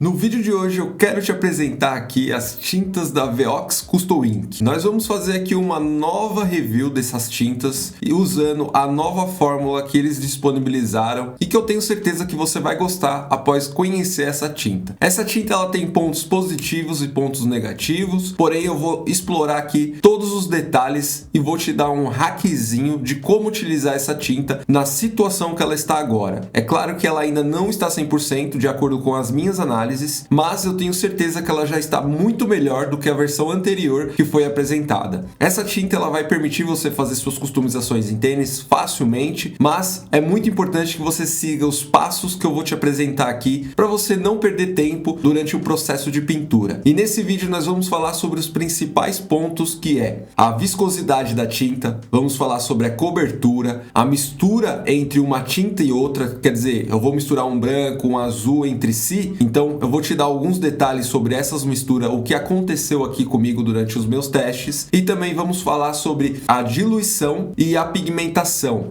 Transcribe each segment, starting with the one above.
No vídeo de hoje eu quero te apresentar aqui as tintas da Veox Custom Ink. Nós vamos fazer aqui uma nova review dessas tintas e usando a nova fórmula que eles disponibilizaram e que eu tenho certeza que você vai gostar após conhecer essa tinta. Essa tinta ela tem pontos positivos e pontos negativos, porém eu vou explorar aqui todos os detalhes e vou te dar um hackzinho de como utilizar essa tinta na situação que ela está agora. É claro que ela ainda não está 100% de acordo com as minhas análises, mas eu tenho certeza que ela já está muito melhor do que a versão anterior que foi apresentada. Essa tinta ela vai permitir você fazer suas customizações em tênis facilmente, mas é muito importante que você siga os passos que eu vou te apresentar aqui para você não perder tempo durante o processo de pintura. E nesse vídeo nós vamos falar sobre os principais pontos, que é a viscosidade da tinta, vamos falar sobre a cobertura, a mistura entre uma tinta e outra, quer dizer, eu vou misturar um branco, um azul entre si, então eu vou te dar alguns detalhes sobre essas misturas, o que aconteceu aqui comigo durante os meus testes, e também vamos falar sobre a diluição e a pigmentação.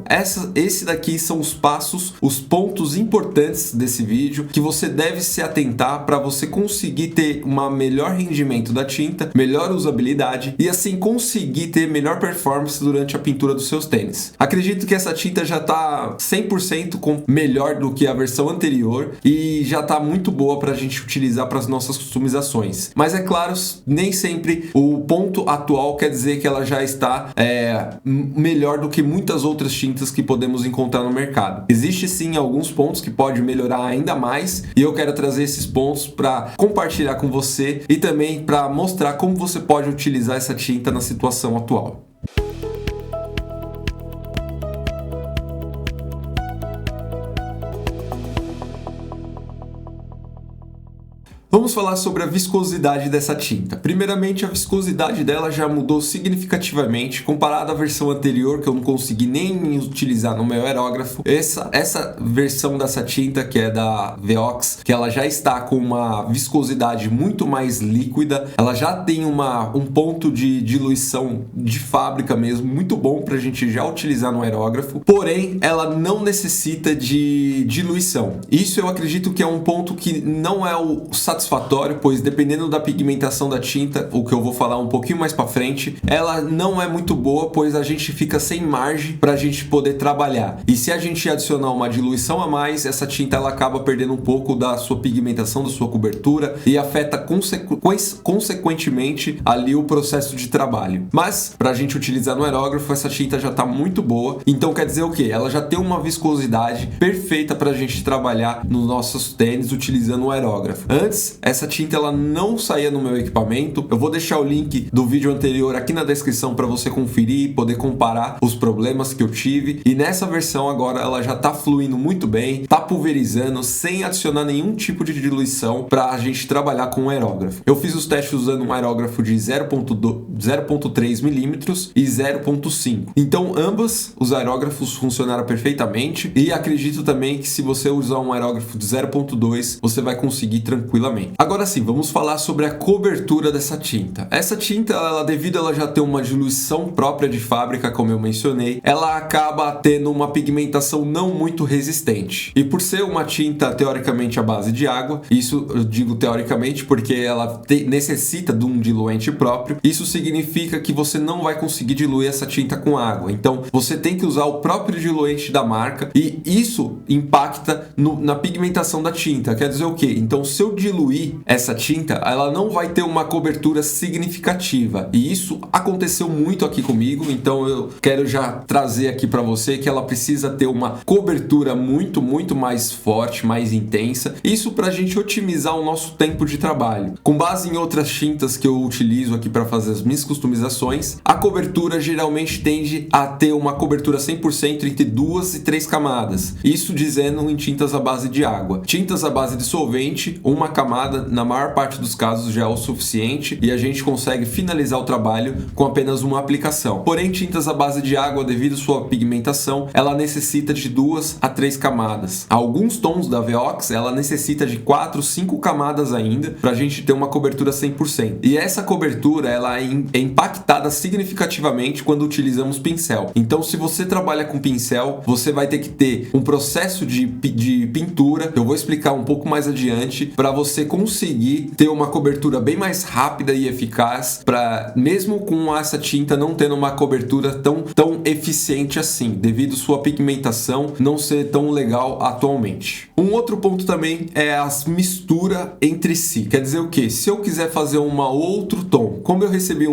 Esse daqui são os passos, os pontos importantes desse vídeo que você deve se atentar para você conseguir ter um melhor rendimento da tinta, melhor usabilidade e assim conseguir ter melhor performance durante a pintura dos seus tênis. Acredito que essa tinta já está 100% melhor do que a versão anterior e já está muito boa para a gente utilizar para as nossas customizações. Mas é claro, nem sempre o ponto atual quer dizer que ela já está melhor do que muitas outras tintas que podemos encontrar no mercado. Existe sim alguns pontos que pode melhorar ainda mais e eu quero trazer esses pontos para compartilhar com você e também para mostrar como você pode utilizar essa tinta na situação atual. Vamos falar sobre a viscosidade dessa tinta. Primeiramente, a viscosidade dela já mudou significativamente comparado à versão anterior, que eu não consegui nem utilizar no meu aerógrafo. Essa versão dessa tinta, que é da Veox, que ela já está com uma viscosidade muito mais líquida, ela já tem um ponto de diluição de fábrica mesmo, muito bom para a gente já utilizar no aerógrafo, porém ela não necessita de diluição. Isso eu acredito que é um ponto que não é o satisfatório, pois dependendo da pigmentação da tinta, o que eu vou falar um pouquinho mais para frente, ela não é muito boa, pois a gente fica sem margem para a gente poder trabalhar. E se a gente adicionar uma diluição a mais, essa tinta ela acaba perdendo um pouco da sua pigmentação, da sua cobertura e afeta consequentemente ali o processo de trabalho. Mas para a gente utilizar no aerógrafo, essa tinta já está muito boa. Então quer dizer o quê? Ela já tem uma viscosidade perfeita para a gente trabalhar nos nossos tênis utilizando o aerógrafo. Antes, essa tinta ela não saía no meu equipamento. Eu vou deixar o link do vídeo anterior aqui na descrição para você conferir e poder comparar os problemas que eu tive. E nessa versão agora ela já está fluindo muito bem, está pulverizando sem adicionar nenhum tipo de diluição para a gente trabalhar com o aerógrafo. Eu fiz os testes usando um aerógrafo de 0.3 milímetros e 0.5. Então ambos os aerógrafos funcionaram perfeitamente e acredito também que se você usar um aerógrafo de 0.2 você vai conseguir tranquilamente. Agora sim, vamos falar sobre a cobertura dessa tinta. Essa tinta, devido a ela já ter uma diluição própria de fábrica, como eu mencionei, ela acaba tendo uma pigmentação não muito resistente. E por ser uma tinta teoricamente à base de água, isso eu digo teoricamente porque ela necessita de um diluente próprio, isso significa que você não vai conseguir diluir essa tinta com água. Então você tem que usar o próprio diluente da marca e isso impacta na pigmentação da tinta. Quer dizer o quê? Então se eu diluir essa tinta, ela não vai ter uma cobertura significativa e isso aconteceu muito aqui comigo, então eu quero já trazer aqui para você que ela precisa ter uma cobertura muito mais forte, mais intensa, isso para a gente otimizar o nosso tempo de trabalho. Com base em outras tintas que eu utilizo aqui para fazer as minhas customizações, a cobertura geralmente tende a ter uma cobertura 100% entre 2 e 3 camadas, isso dizendo em tintas à base de água. Tintas à base de solvente, uma camada na maior parte dos casos já é o suficiente e a gente consegue finalizar o trabalho com apenas uma aplicação. Porém, tintas à base de água, devido à sua pigmentação, ela necessita de 2 a 3 camadas. Alguns tons da Veox, ela necessita de 4, 5 camadas ainda para a gente ter uma cobertura 100%. E essa cobertura ela é impactada significativamente quando utilizamos pincel. Então, se você trabalha com pincel, você vai ter que ter um processo de pintura, eu vou explicar um pouco mais adiante, para você conseguir ter uma cobertura bem mais rápida e eficaz, para mesmo com essa tinta não tendo uma cobertura tão eficiente assim, devido sua pigmentação não ser tão legal atualmente. Um outro ponto também é as misturas entre si. Quer dizer o que? Se eu quiser fazer um outro tom, como eu recebi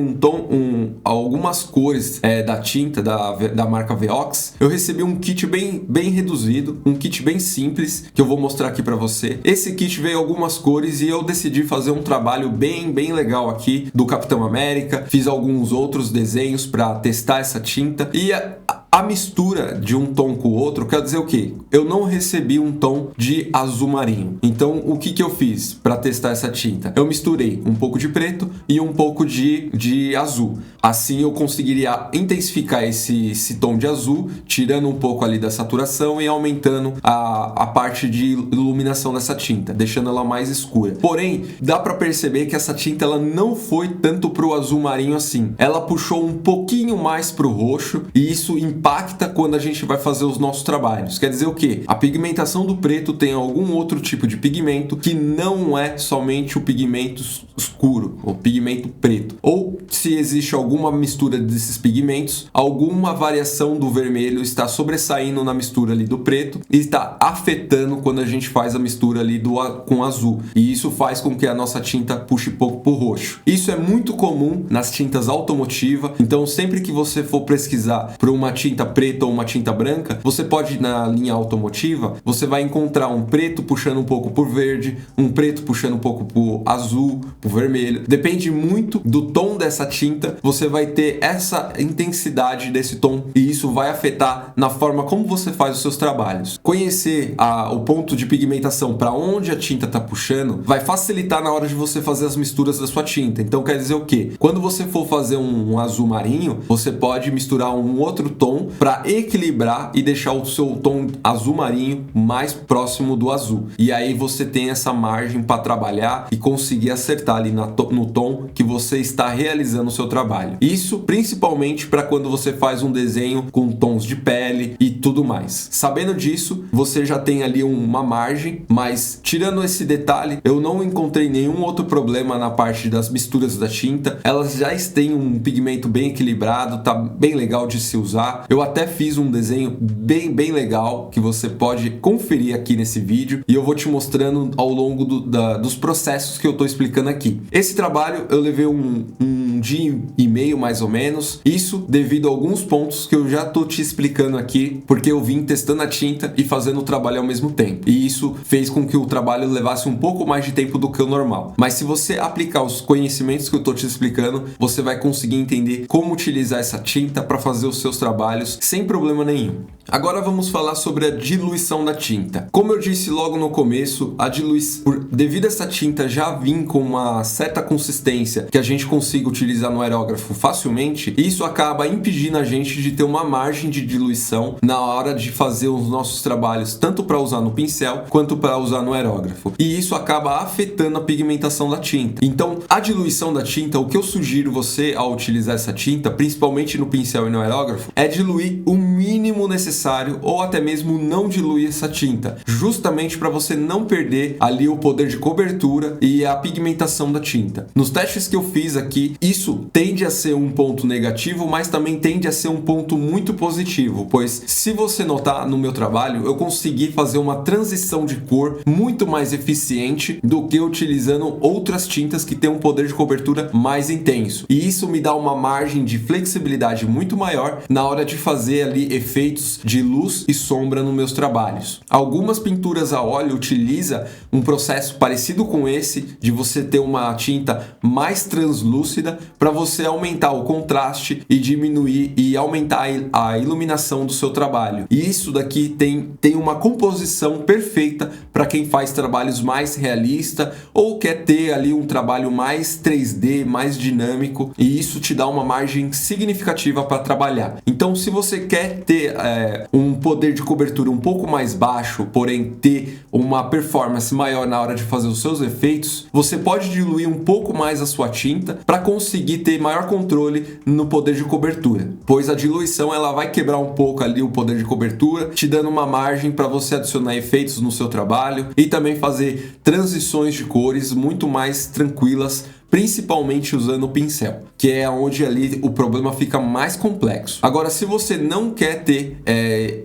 algumas cores da tinta da marca Veox, eu recebi um kit bem reduzido, um kit bem simples, que eu vou mostrar aqui para você. Esse kit veio algumas cores e eu decidi fazer um trabalho bem legal aqui do Capitão América. Fiz alguns outros desenhos para testar essa tinta e a mistura de um tom com o outro quer dizer o quê? Eu não recebi um tom de azul marinho. Então, o que eu fiz para testar essa tinta? Eu misturei um pouco de preto e um pouco de azul. Assim, eu conseguiria intensificar esse tom de azul, tirando um pouco ali da saturação e aumentando a parte de iluminação dessa tinta, deixando ela mais escura. Porém, dá para perceber que essa tinta ela não foi tanto pro azul marinho assim. Ela puxou um pouquinho mais pro roxo e isso impacta quando a gente vai fazer os nossos trabalhos. Quer dizer o quê? A pigmentação do preto tem algum outro tipo de pigmento que não é somente o pigmento escuro, o pigmento preto. Ou se existe alguma mistura desses pigmentos, alguma variação do vermelho está sobressaindo na mistura ali do preto e está afetando quando a gente faz a mistura ali com azul. E isso faz com que a nossa tinta puxe pouco pro roxo. Isso é muito comum nas tintas automotivas, então sempre que você for pesquisar por uma tinta preta ou uma tinta branca, você pode ir na linha automotiva, você vai encontrar um preto puxando um pouco por verde, um preto puxando um pouco por azul, por vermelho. Depende muito do tom dessa tinta, você vai ter essa intensidade desse tom e isso vai afetar na forma como você faz os seus trabalhos. Conhecer o ponto de pigmentação para onde a tinta está puxando vai facilitar na hora de você fazer as misturas da sua tinta. Então quer dizer o quê? Quando você for fazer um azul marinho, você pode misturar um outro tom para equilibrar e deixar o seu tom azul marinho mais próximo do azul. E aí você tem essa margem para trabalhar e conseguir acertar ali no tom que você está realizando o seu trabalho. Isso principalmente para quando você faz um desenho com tons de pele e tudo mais. Sabendo disso, você já tem ali uma margem, mas tirando esse detalhe, eu não encontrei nenhum outro problema na parte das misturas da tinta. Elas já têm um pigmento bem equilibrado, tá bem legal de se usar. Eu até fiz um desenho bem legal que você pode conferir aqui nesse vídeo e eu vou te mostrando ao longo dos processos que eu tô explicando aqui. Esse trabalho eu levei um dia e meio mais ou menos, isso devido a alguns pontos que eu já tô te explicando aqui, porque eu vim testando a tinta e fazendo o trabalho ao mesmo tempo. E isso fez com que o trabalho levasse um pouco mais de tempo do que o normal. Mas se você aplicar os conhecimentos que eu tô te explicando, você vai conseguir entender como utilizar essa tinta para fazer os seus trabalhos sem problema nenhum. Agora vamos falar sobre a diluição da tinta. Como eu disse logo no começo, devido a essa tinta já vir com uma certa consistência que a gente consiga utilizar no aerógrafo facilmente, isso acaba impedindo a gente de ter uma margem de diluição na hora de fazer os nossos trabalhos, tanto para usar no pincel quanto para usar no aerógrafo. E isso acaba afetando a pigmentação da tinta. Então, a diluição da tinta, o que eu sugiro você ao utilizar essa tinta, principalmente no pincel e no aerógrafo, é diluir o mínimo necessário ou até mesmo não diluir essa tinta, justamente para você não perder ali o poder de cobertura e a pigmentação da tinta. Nos testes que eu fiz aqui, isso tende a ser um ponto negativo, mas também tende a ser um ponto muito positivo, pois se você notar no meu trabalho, eu consegui fazer uma transição de cor muito mais eficiente do que utilizando outras tintas que têm um poder de cobertura mais intenso. E isso me dá uma margem de flexibilidade muito maior na hora de fazer ali efeitos de luz e sombra nos meus trabalhos. Algumas pinturas a óleo utilizam um processo parecido com esse, de você ter uma tinta mais translúcida para você aumentar o contraste e diminuir e aumentar a iluminação do seu trabalho. E isso daqui tem uma composição perfeita para quem faz trabalhos mais realistas ou quer ter ali um trabalho mais 3D, mais dinâmico, e isso te dá uma margem significativa para trabalhar. Então, se você quer ter um poder de cobertura um pouco mais baixo, porém ter uma performance maior na hora de fazer os seus efeitos, você pode diluir um pouco mais a sua tinta para conseguir ter maior controle no poder de cobertura, pois a diluição ela vai quebrar um pouco ali o poder de cobertura, te dando uma margem para você adicionar efeitos no seu trabalho e também fazer transições de cores muito mais tranquilas, principalmente usando o pincel, que é onde ali o problema fica mais complexo. Agora, se você não quer ter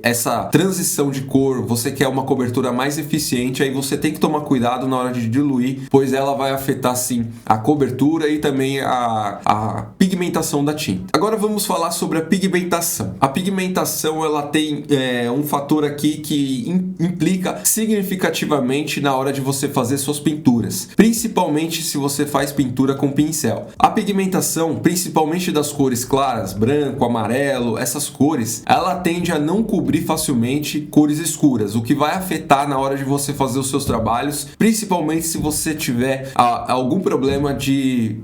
essa transição de cor, você quer uma cobertura mais eficiente, aí você tem que tomar cuidado na hora de diluir, pois ela vai afetar sim a cobertura e também a pigmentação da tinta. Agora vamos falar sobre a pigmentação. A pigmentação ela tem um fator aqui que implica significativamente na hora de você fazer suas pinturas, principalmente se você faz pintura com pincel. A pigmentação, principalmente das cores claras, branco, amarelo, essas cores, ela tende a não cobrir facilmente cores escuras, o que vai afetar na hora de você fazer os seus trabalhos, principalmente se você tiver algum problema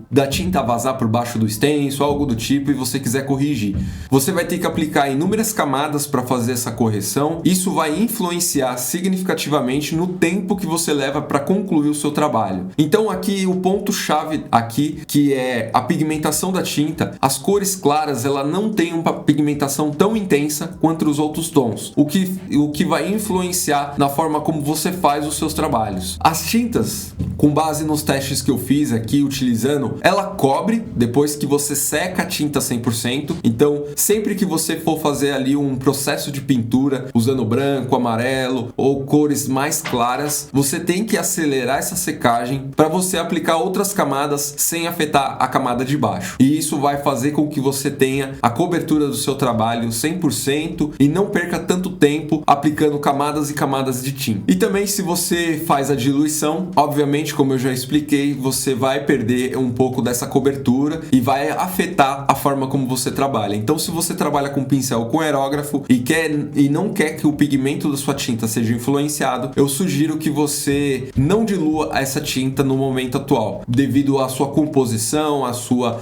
da tinta vazar por baixo do stencil, algo do tipo, e você quiser corrigir. Você vai ter que aplicar inúmeras camadas para fazer essa correção. Isso vai influenciar significativamente no tempo que você leva para concluir o seu trabalho. Então aqui o ponto-chave aqui, que é a pigmentação da tinta. As cores claras, ela não tem uma pigmentação tão intensa quanto os outros tons, o que vai influenciar na forma como você faz os seus trabalhos. As tintas, com base nos testes que eu fiz aqui utilizando, ela cobre depois que você seca a tinta 100%. Então, sempre que você for fazer ali um processo de pintura usando branco, amarelo ou cores mais claras, você tem que acelerar essa secagem para você aplicar outras camadas sem afetar a camada de baixo. E isso vai fazer com que você tenha a cobertura do seu trabalho 100% e não perca tanto tempo aplicando camadas e camadas de tinta. E também, se você faz a diluição, obviamente, como eu já expliquei, você vai perder um pouco dessa cobertura e vai afetar a forma como você trabalha. Então, se você trabalha com pincel com aerógrafo e não quer que o pigmento da sua tinta seja influenciado, eu sugiro que você não dilua essa tinta no momento atual, devido à sua composição, à sua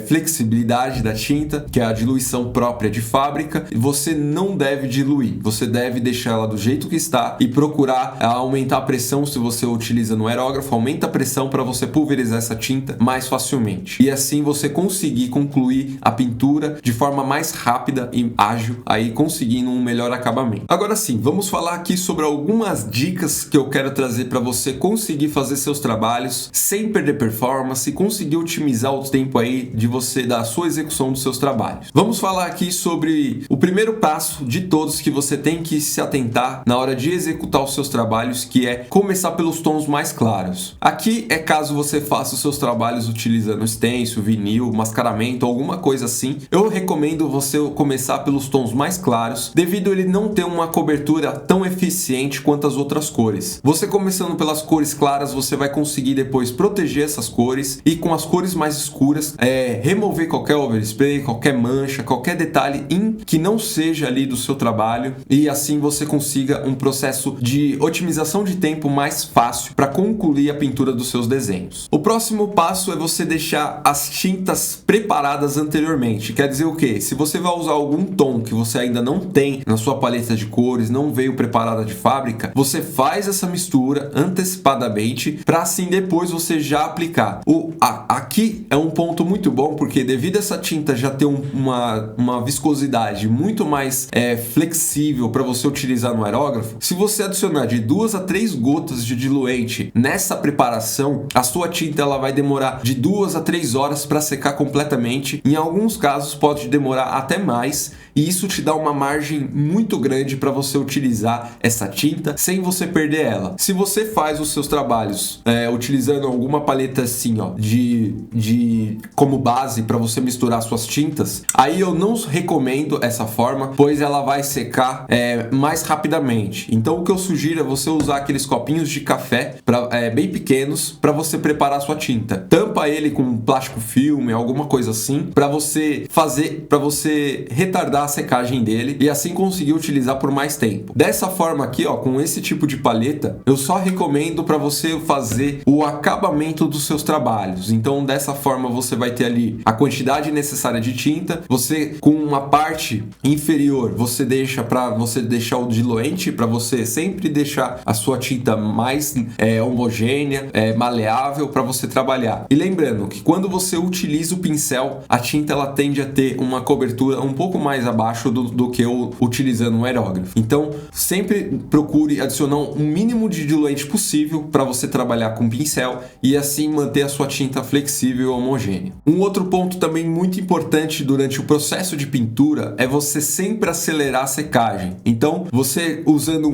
flexibilidade da tinta, que é a diluição própria de fábrica. Você não deve diluir, você deve deixar ela do jeito que está e procurar aumentar a pressão. Se você utiliza no aerógrafo, aumenta a pressão para você pulverizar essa tinta mais facilmente e assim você conseguir concluir a pintura de forma mais rápida e ágil, aí conseguindo um melhor acabamento. Agora sim, vamos falar aqui sobre algumas dicas que eu quero trazer para você conseguir fazer seus trabalhos sem perder performance, conseguir otimizar o tempo aí da sua execução dos seus trabalhos. Vamos falar aqui sobre o primeiro passo de todos que você tem que se atentar na hora de executar os seus trabalhos, que é começar pelos tons mais claros. Aqui é caso você faça os seus trabalhos utilizando stencil, vinil, mascaramento, alguma coisa assim. Eu recomendo você começar pelos tons mais claros, devido a ele não ter uma cobertura tão eficiente quanto as outras cores. Você começando pelas cores claras, você vai conseguir depois proteger essas cores e com as cores mais escuras, remover qualquer overspray, qualquer mancha, qualquer detalhe que não seja ali do seu trabalho, e assim você consiga um processo de otimização de tempo mais fácil para concluir a pintura dos seus desenhos. O próximo passo é você deixar as tintas preparadas anteriormente. Quer dizer o quê? Se você vai usar algum tom que você ainda não tem na sua paleta de cores, não veio preparada de fábrica, você faz essa mistura antecipadamente para assim depois você já aplicar. Aqui é um ponto muito bom, porque devido a essa tinta já ter uma viscosidade muito mais flexível para você utilizar no aerógrafo, se você adicionar de 2 a 3 gotas de diluente nessa preparação, a sua tinta ela vai demorar de 2 a 3 horas para secar completamente. Em alguns casos pode demorar até mais, e isso te dá uma margem muito grande para você utilizar essa tinta sem você perder ela. Se você faz os seus trabalhos utilizando alguma paleta assim, ó, como base para você misturar suas tintas, aí eu não recomendo essa forma, pois ela vai secar mais rapidamente. Então o que eu sugiro é você usar aqueles copinhos de café bem pequenos para você preparar a sua tinta. Tampa ele com plástico filme, alguma coisa assim, para você retardar acelerar a secagem dele e assim conseguir utilizar por mais tempo. Dessa forma aqui, ó, com esse tipo de palheta, eu só recomendo para você fazer o acabamento dos seus trabalhos. Então, dessa forma você vai ter ali a quantidade necessária de tinta. Você, com uma parte inferior, você deixa o diluente, para você sempre deixar a sua tinta mais homogênea, maleável para você trabalhar. E lembrando que quando você utiliza o pincel, a tinta ela tende a ter uma cobertura um pouco mais abaixo do que utilizando um aerógrafo. Então, sempre procure adicionar um mínimo de diluente possível para você trabalhar com pincel e assim manter a sua tinta flexível e homogênea. Um outro ponto também muito importante durante o processo de pintura é você sempre acelerar a secagem. Então, você usando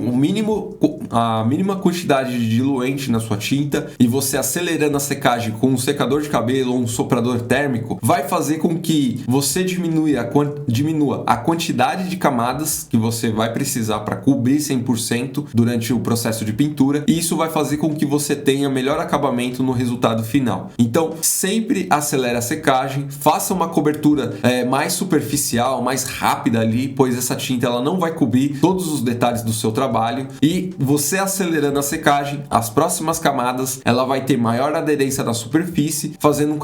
a mínima quantidade de diluente na sua tinta e você acelerando a secagem com um secador de cabelo ou um soprador térmico, vai fazer com que você diminua a quantidade de camadas que você vai precisar para cobrir 100% durante o processo de pintura, e isso vai fazer com que você tenha melhor acabamento no resultado final. Então, sempre acelere a secagem, faça uma cobertura mais superficial, mais rápida ali, pois essa tinta ela não vai cobrir todos os detalhes do seu trabalho, e você acelerando a secagem, as próximas camadas ela vai ter maior aderência na superfície, fazendo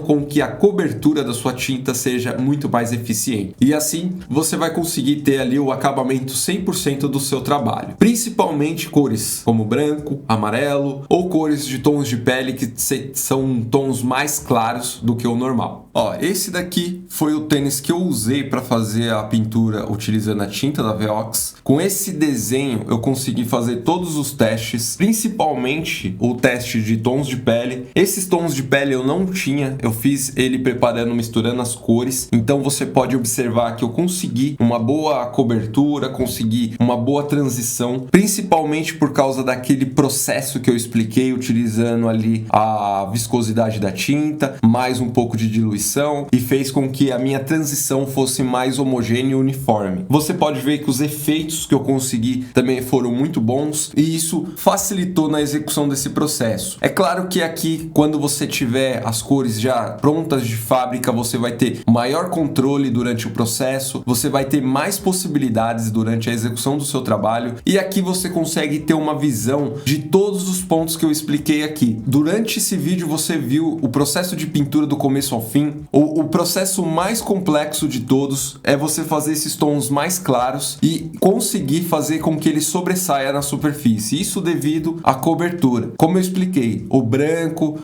com que a cobertura da sua tinta seja muito mais eficiente. E assim, você vai conseguir ter ali o acabamento 100% do seu trabalho. Principalmente cores como branco, amarelo ou cores de tons de pele que são tons mais claros do que o normal. Ó, esse daqui foi o tênis que eu usei para fazer a pintura utilizando a tinta da Veox. Com esse desenho eu consegui fazer todos os testes, principalmente o teste de tons de pele. Esses tons de pele eu não tinha, eu fiz ele preparando, misturando as cores. Então você pode observar que eu consegui uma boa cobertura, consegui uma boa transição, principalmente por causa daquele processo que eu expliquei, utilizando ali a viscosidade da tinta, mais um pouco de diluição, e fez com que a minha transição fosse mais homogênea e uniforme. Você pode ver que os efeitos que eu consegui também foram muito bons e isso facilitou na execução desse processo. É claro que aqui, quando você tiver as cores já prontas de fábrica, você vai ter maior controle durante o processo, você vai ter mais possibilidades durante a execução do seu trabalho, e aqui você consegue ter uma visão de todos os pontos que eu expliquei aqui. Durante esse vídeo você viu o processo de pintura do começo ao fim. O processo mais complexo de todos é você fazer esses tons mais claros e conseguir fazer com que ele sobressaia na superfície. Isso devido à cobertura. Como eu expliquei, o branco,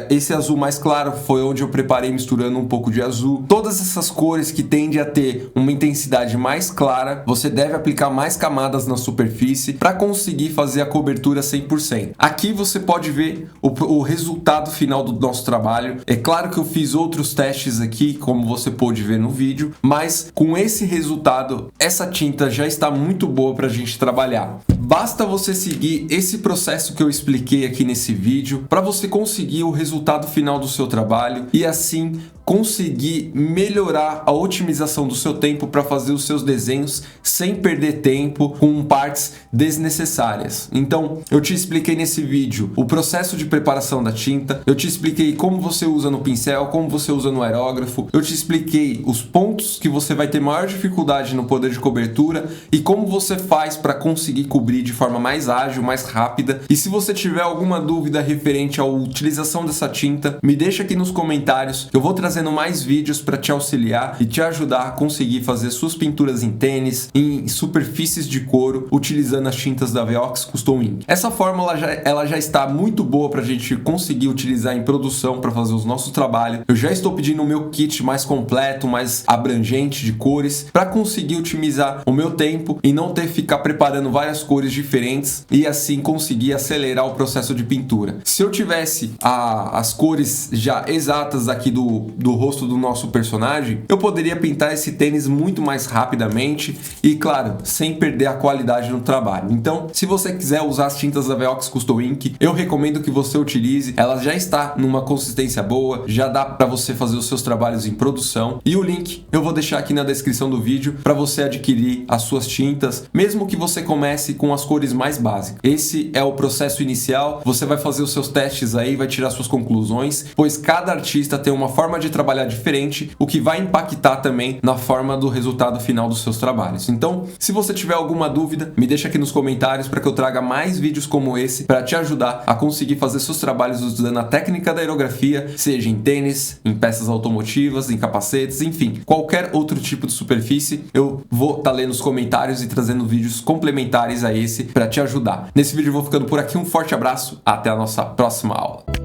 esse azul mais claro foi onde eu preparei misturando um pouco de azul. Todas essas cores que tendem a ter uma intensidade mais clara, você deve aplicar mais camadas na superfície para conseguir fazer a cobertura 100%. Aqui você pode ver o resultado final do nosso trabalho. É claro que eu fiz outros testes aqui, como você pôde ver no vídeo, mas com esse resultado, essa tinta já está muito boa para a gente trabalhar. Basta você seguir esse processo que eu expliquei aqui nesse vídeo para você conseguir o resultado final do seu trabalho e assim conseguir melhorar a otimização do seu tempo para fazer os seus desenhos sem perder tempo com partes desnecessárias. Então, eu te expliquei nesse vídeo o processo de preparação da tinta, eu te expliquei como você usa no pincel, como você usa no aerógrafo, eu te expliquei os pontos que você vai ter maior dificuldade no poder de cobertura e como você faz para conseguir cobrir de forma mais ágil, mais rápida. E se você tiver alguma dúvida referente à utilização dessa tinta, me deixa aqui nos comentários, eu vou trazendo mais vídeos para te auxiliar e te ajudar a conseguir fazer suas pinturas em tênis, em superfícies de couro, utilizando as tintas da Veox Custom Ink. Essa fórmula ela já está muito boa para a gente conseguir utilizar em produção para fazer os nossos trabalhos. Eu já estou pedindo o meu kit mais completo, mais abrangente de cores, para conseguir otimizar o meu tempo e não ter que ficar preparando várias cores diferentes e assim conseguir acelerar o processo de pintura. Se eu tivesse as cores já exatas aqui do rosto do nosso personagem, eu poderia pintar esse tênis muito mais rapidamente e, claro, sem perder a qualidade no trabalho. Então, se você quiser usar as tintas da Veox Custom Ink, eu recomendo que você utilize. Ela já está numa consistência boa, já dá para você fazer os seus trabalhos em produção. E o link eu vou deixar aqui na descrição do vídeo para você adquirir as suas tintas, mesmo que você comece com com as cores mais básicas. Esse é o processo inicial, você vai fazer os seus testes aí, vai tirar suas conclusões, pois cada artista tem uma forma de trabalhar diferente, o que vai impactar também na forma do resultado final dos seus trabalhos. Então, se você tiver alguma dúvida, me deixa aqui nos comentários para que eu traga mais vídeos como esse para te ajudar a conseguir fazer seus trabalhos usando a técnica da aerografia, seja em tênis, em peças automotivas, em capacetes, enfim, qualquer outro tipo de superfície. Eu vou estar lendo os comentários e trazendo vídeos complementares a esse para te ajudar. Nesse vídeo eu vou ficando por aqui, um forte abraço, até a nossa próxima aula.